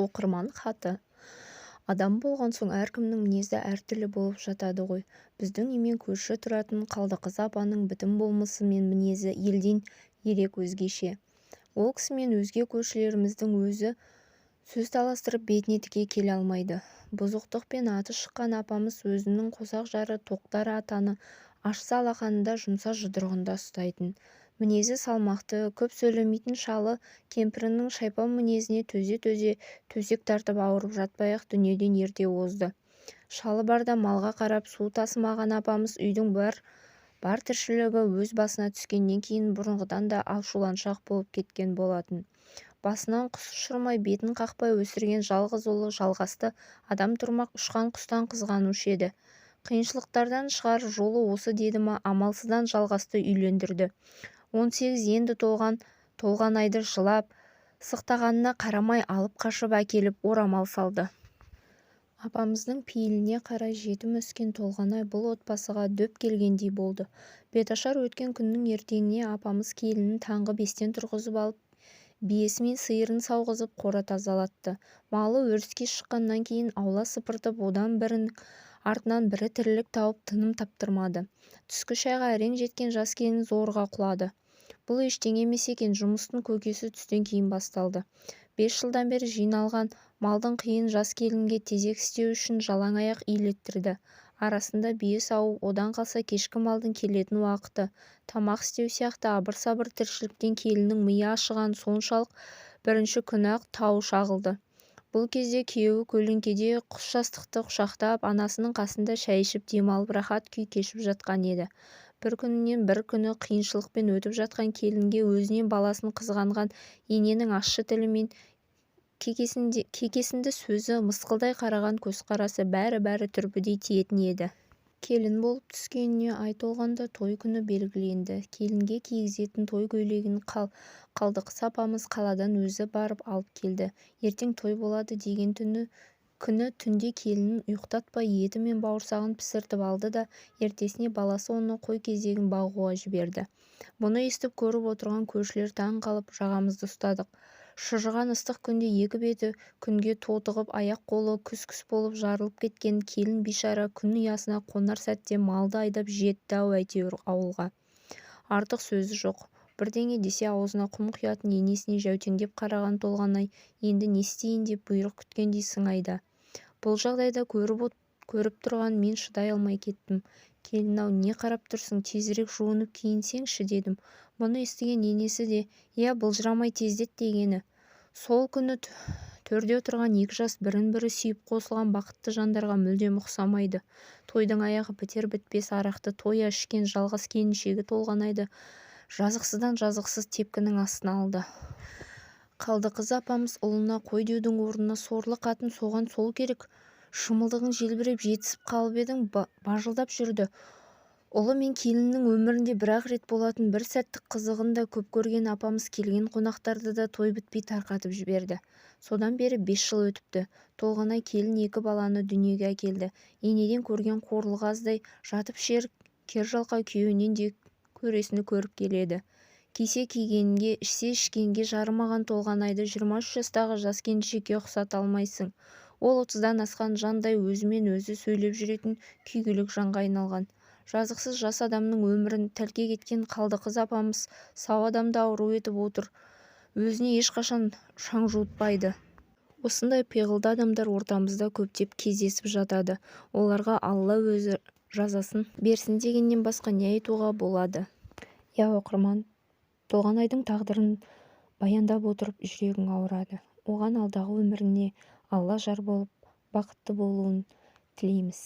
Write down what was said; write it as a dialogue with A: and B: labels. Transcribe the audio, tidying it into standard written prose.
A: Оқырман хаты. Адам болған соң әркімнің мінезі әртүрлі болып жатады ғой. Біздің үймен көрші тұратын Қалдықыз апаның бітім болмысы мен мінезі елден ерек өзгеше. Ол кісімен өзге көршілеріміздің өзі сөз таластырып бетіне тіке келе алмайды. Бұзықтықпен аты шыққан апамыз өзінің қосақ жары Тоқтар атаны ашса алақанында жұмса жұдырығында ұстайтын. Мінезі салмақты, көп сөйлемейтін шалы кемпірінің шайпау мінезіне төзе-төзе төсек тартып ауырып жатпай-ақ дүниеден ерте озды. Шалы барда малға қарап су тасымаған апамыз үйдің бар тіршілігі өз басына түскеннен кейін бұрынғыдан да ашуланшақ болып кеткен болатын. Басынан құс ұшырмай бетін қақпай өсірген жалғыз ұлы жалғасты адам тұрмақ ұшқан құстан қызғанушы еді. Қиыншылықтардан шығар жолы осы деді ма, амалсыздан жалғасты үйлендірді. 18 енді толған айды жылап сықтағанына қарамай алып қашып әкеліп орамал салды. Апамыздың пейіліне қарай жетім өскен толғанай бұл отбасыға дөп келгендей болды. Беташар өткен күннің ертеңіне апамыз келінін таңғы 5-тен тұрғызып алып, биесі мен сиырын сауғызып қора тазалатты. Малы өріске шыққаннан кейін аула сыпыртып, одан бірінің артынан бірі тірлік тауып тыным таптырмады. Түскі шайға әрең жеткен жас келін зорға құлады. Бұл ештеңе емес екен, жұмыстың көкесі түстен кейін басталды. 5 жылдан бері жиналған малдың қиын жас келінге тезек істеу үшін жалаң аяқ илеттірді. Арасында бие сауып, одан қалса кешкі малдың келетін уақыты, тамақ істеу сияқты абыр-сабыр тіршіліктен келіннің миы ашыған соншалық бірінші күні-ақ тауы шағылды. Бұл кезде күйеуі көлеңкеде құс жастықты құшақтап, анасының қасында шай ішіп демалып рахат күй кешіп жатқан еді. Бір күнінен бір күні қиыншылықпен өтіп жатқан келінге өзінен баласын қызғанған ененің ащы тілі мен кекесінді сөзі, мысқылдай қараған көзқарасы бәрі түрпідей тиетін еді. Келін болып түскеніне ай толғанда той күні белгіленді. Келінге кигізетін той көйлегін Қалдықыз апамыз қаладан өзі барып алып келді. Ертең той болады деген күні түнде келінін ұйықтатпай еті мен бауырсағын пісіртіп алды да ертесіне баласы оны қой кезегін бағуға жіберді. Бұны естіп көріп отырған көршілер таң қалып, жағамызды ұстадық. Шыжыған ыстық күнде екі беті күнге тотығып, аяқ-қолы күс-күс болып жарылып кеткен келін бейшара күн ұясына қонар сәтте малды айдап жетті-ау әйтеуір ауылға. Артық сөзі жоқ. Бірдеңе десе аузына құм құятын енесіне жәутеңдеп қараған толғанай енді не істейін деп бұйрық күткендей сыңайда. Бұл жағдайда көріп тұрған мен шыдай алмай кеттім. Келін-ау, не қарап тұрсың, тезірек жуынып киінсеңші дедім. Мұны естіген енесі де, иә, былжырамай тездет дегені. Сол күні төрде отырған екі жас бірін-бірі сүйіп қосылған бақытты жандарға мүлдем ұқсамайды. Тойдың аяғы бітер-бітпес арақты тоя ішкен жалғыз келіншегі толғанайды жазықсыздан жазықсыз тепкінің астына алды. Қалдықыз апамыз ұлына қой деудің орнына сорлы қатын, соған сол керек, шымылдығың желбіреп жетісіп қалып едің, бажылдап жүрді. Ұлы мен келіннің өмірінде бір-ақ рет болатын бір сәттік қызығын да көп көрген апамыз келген қонақтарды да той бітпей тарқатып жіберді. Содан бері 5 жыл өтіпті. Толғанай келін 2 баланы дүниеге әкелді. Енеден көрген қорлығы аздай жатып шер кержалқау күйеуінен де көресіні көріп келеді. Кисе кигенге, ішсе ішкенге жарымаған толғанайды 23 жастағы жас келіншекке ұқсата алмайсың. Ол 30-дан асқан жандай өзімен өзі сөйлеп жүретін күйгілік жанға айналған. Жазықсыз жас адамның өмірін тәлкек еткен Қалдықыз апамыз сау адамды ауру етіп отыр. Өзіне ешқашан шаң жуытпайды. Осындай пиғылды адамдар ортамызда көптеп кездесіп жатады. Оларға Алла өзі жазасын берсін дегеннен басқа не айтуға болады? Я оқырман, толғанайдың тағдырын баяндап отырып жүрегің ауырады. Оған алдағы өміріне Алла жар болып бақытты болуын тілейміз.